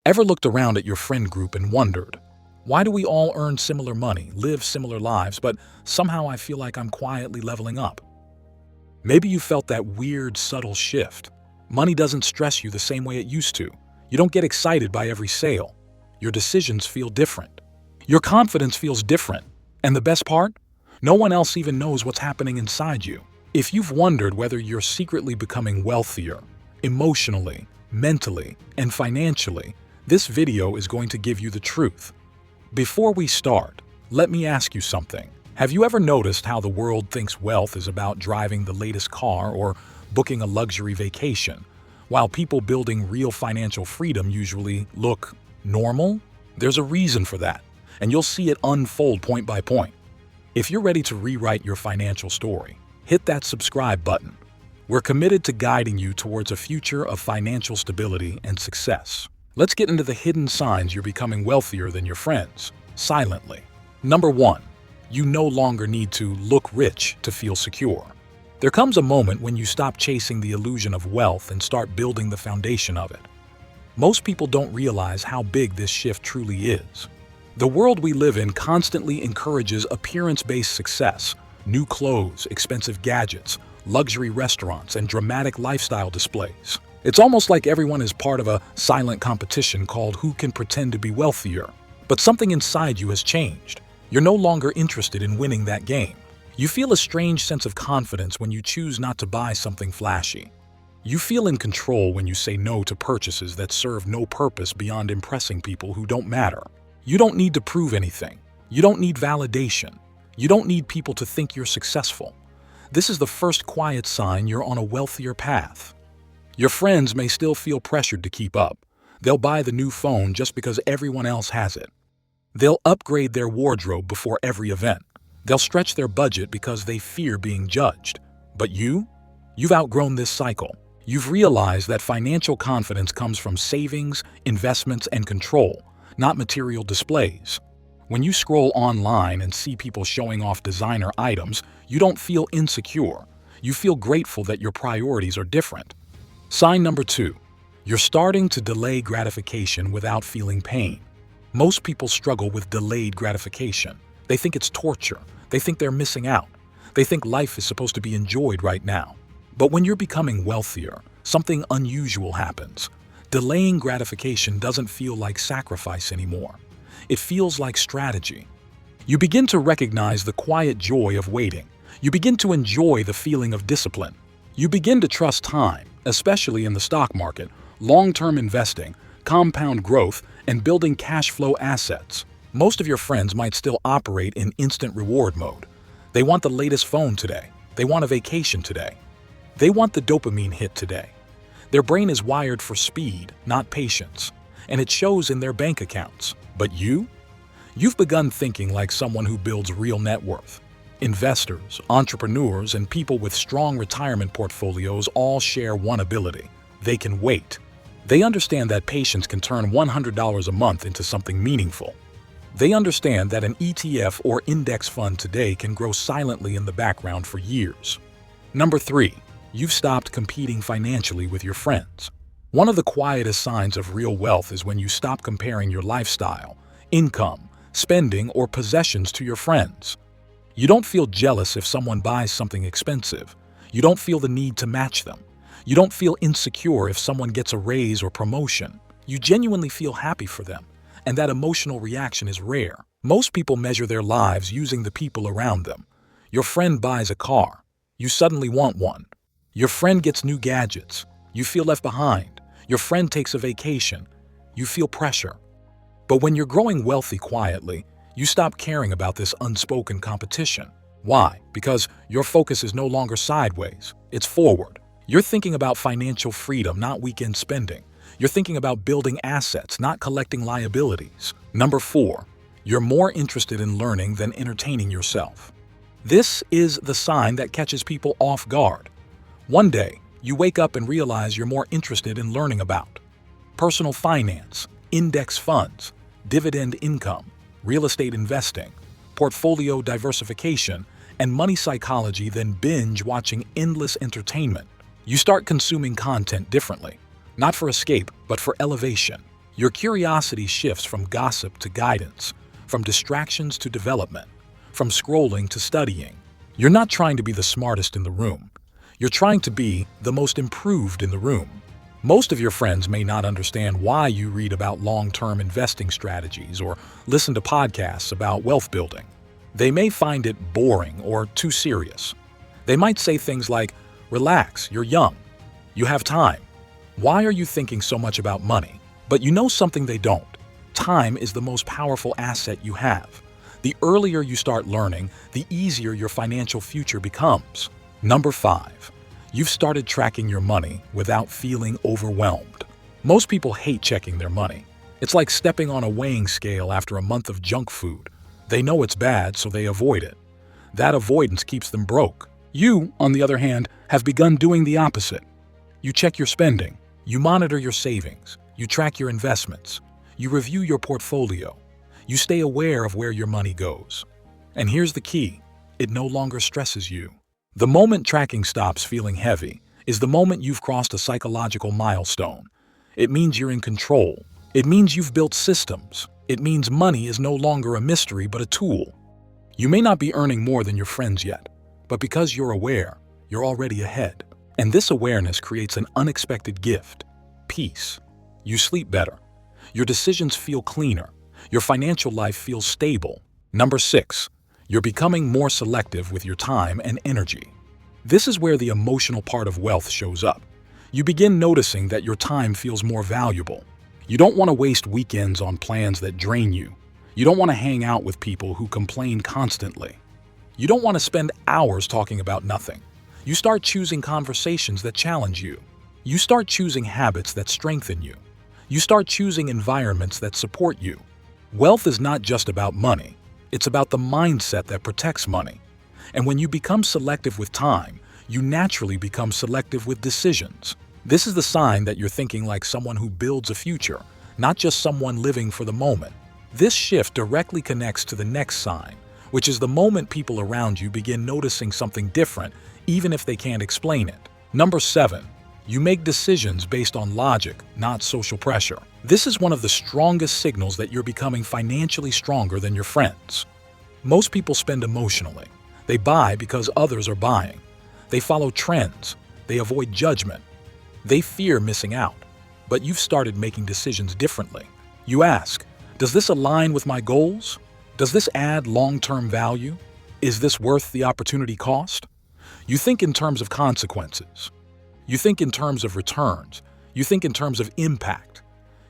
Ever looked around at your friend group and wondered, why do we all earn similar money, live similar lives, but somehow I feel like I'm quietly leveling up? Maybe you felt that weird, subtle shift. Money doesn't stress you the same way it used to. You don't get excited by every sale. Your decisions feel different. Your confidence feels different. And the best part? No one else even knows what's happening inside you. If you've wondered whether you're secretly becoming wealthier, emotionally, mentally, and financially, this video is going to give you the truth. Before we start, let me ask you something. Have you ever noticed how the world thinks wealth is about driving the latest car or booking a luxury vacation, while people building real financial freedom usually look normal? There's a reason for that, and you'll see it unfold point by point. If you're ready to rewrite your financial story, hit that subscribe button. We're committed to guiding you towards a future of financial stability and success. Let's get into the hidden signs you're becoming wealthier than your friends, silently. Number 1. You no longer need to look rich to feel secure. There comes a moment when you stop chasing the illusion of wealth and start building the foundation of it. Most people don't realize how big this shift truly is. The world we live in constantly encourages appearance-based success, new clothes, expensive gadgets, luxury restaurants, and dramatic lifestyle displays. It's almost like everyone is part of a silent competition called Who Can Pretend to Be Wealthier. But something inside you has changed. You're no longer interested in winning that game. You feel a strange sense of confidence when you choose not to buy something flashy. You feel in control when you say no to purchases that serve no purpose beyond impressing people who don't matter. You don't need to prove anything. You don't need validation. You don't need people to think you're successful. This is the first quiet sign you're on a wealthier path. Your friends may still feel pressured to keep up. They'll buy the new phone just because everyone else has it. They'll upgrade their wardrobe before every event. They'll stretch their budget because they fear being judged. But you've outgrown this cycle. You've realized that financial confidence comes from savings, investments, and control, not material displays. When you scroll online and see people showing off designer items, you don't feel insecure. You feel grateful that your priorities are different. Sign number 2. You're starting to delay gratification without feeling pain. Most people struggle with delayed gratification. They think it's torture. They think they're missing out. They think life is supposed to be enjoyed right now. But when you're becoming wealthier, something unusual happens. Delaying gratification doesn't feel like sacrifice anymore. It feels like strategy. You begin to recognize the quiet joy of waiting. You begin to enjoy the feeling of discipline. You begin to trust time, especially in the stock market, long-term investing, compound growth, and building cash flow assets. Most of your friends might still operate in instant reward mode. They want the latest phone today. They want a vacation today. They want the dopamine hit today. Their brain is wired for speed, not patience, and it shows in their bank accounts. But you've begun thinking like someone who builds real net worth. Investors, entrepreneurs, and people with strong retirement portfolios all share one ability. They can wait. They understand that patience can turn $100 a month into something meaningful. They understand that an ETF or index fund today can grow silently in the background for years. Number 3. You've stopped competing financially with your friends. One of the quietest signs of real wealth is when you stop comparing your lifestyle, income, spending, or possessions to your friends. You don't feel jealous if someone buys something expensive. You don't feel the need to match them. You don't feel insecure if someone gets a raise or promotion. You genuinely feel happy for them, and that emotional reaction is rare. Most people measure their lives using the people around them. Your friend buys a car. You suddenly want one. Your friend gets new gadgets. You feel left behind. Your friend takes a vacation. You feel pressure. But when you're growing wealthy quietly, you stop caring about this unspoken competition. Why? Because your focus is no longer sideways. It's forward. You're thinking about financial freedom, not weekend spending. You're thinking about building assets, not collecting liabilities. Number 4. You're more interested in learning than entertaining yourself. This is the sign that catches people off guard. One day, you wake up and realize you're more interested in learning about personal finance, index funds, dividend income, real estate investing, portfolio diversification, and money psychology than binge watching endless entertainment. You start consuming content differently, not for escape, but for elevation. Your curiosity shifts from gossip to guidance, from distractions to development, from scrolling to studying. You're not trying to be the smartest in the room. You're trying to be the most improved in the room. Most of your friends may not understand why you read about long-term investing strategies or listen to podcasts about wealth building. They may find it boring or too serious. They might say things like, "Relax, you're young. You have time. Why are you thinking so much about money?" But you know something they don't. Time is the most powerful asset you have. The earlier you start learning, the easier your financial future becomes. Number 5. You've started tracking your money without feeling overwhelmed. Most people hate checking their money. It's like stepping on a weighing scale after a month of junk food. They know it's bad, so they avoid it. That avoidance keeps them broke. You, on the other hand, have begun doing the opposite. You check your spending. You monitor your savings. You track your investments. You review your portfolio. You stay aware of where your money goes. And here's the key. It no longer stresses you. The moment tracking stops feeling heavy is the moment you've crossed a psychological milestone. It means you're in control. It means you've built systems. It means money is no longer a mystery but a tool. You may not be earning more than your friends yet, but because you're aware, you're already ahead. And this awareness creates an unexpected gift: peace. You sleep better. Your decisions feel cleaner. Your financial life feels stable. Number 6. You're becoming more selective with your time and energy. This is where the emotional part of wealth shows up. You begin noticing that your time feels more valuable. You don't want to waste weekends on plans that drain you. You don't want to hang out with people who complain constantly. You don't want to spend hours talking about nothing. You start choosing conversations that challenge you. You start choosing habits that strengthen you. You start choosing environments that support you. Wealth is not just about money. It's about the mindset that protects money. And when you become selective with time, you naturally become selective with decisions. This is the sign that you're thinking like someone who builds a future, not just someone living for the moment. This shift directly connects to the next sign, which is the moment people around you begin noticing something different, even if they can't explain it. Number 7. You make decisions based on logic, not social pressure. This is one of the strongest signals that you're becoming financially stronger than your friends. Most people spend emotionally. They buy because others are buying. They follow trends. They avoid judgment. They fear missing out. But you've started making decisions differently. You ask, does this align with my goals? Does this add long-term value? Is this worth the opportunity cost? You think in terms of consequences. You think in terms of returns. You think in terms of impact.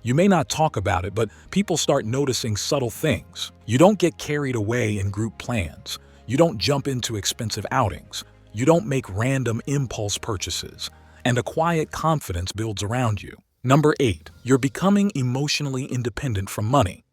You may not talk about it, but people start noticing subtle things. You don't get carried away in group plans. You don't jump into expensive outings. You don't make random impulse purchases. And a quiet confidence builds around you. Number 8. You're becoming emotionally independent from money.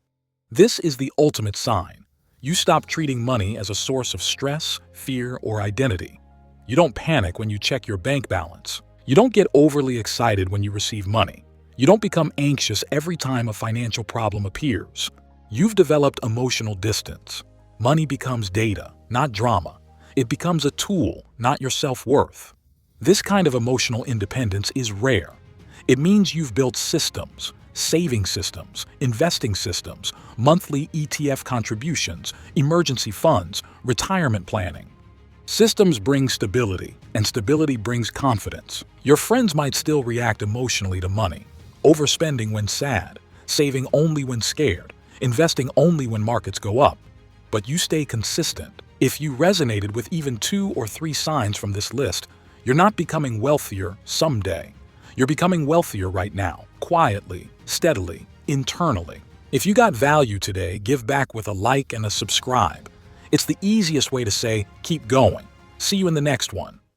This is the ultimate sign. You stop treating money as a source of stress, fear, or identity. You don't panic when you check your bank balance. You don't get overly excited when you receive money. You don't become anxious every time a financial problem appears. You've developed emotional distance. Money becomes data, not drama. It becomes a tool, not your self-worth. This kind of emotional independence is rare. It means you've built systems, saving systems, investing systems, monthly ETF contributions, emergency funds, retirement planning. Systems bring stability, and stability brings confidence. Your friends might still react emotionally to money, overspending when sad, saving only when scared, investing only when markets go up. But you stay consistent. If you resonated with even 2 or 3 signs from this list, you're not becoming wealthier someday. You're becoming wealthier right now, quietly, steadily, internally. If you got value today, give back with a like and a subscribe. It's the easiest way to say, keep going. See you in the next one.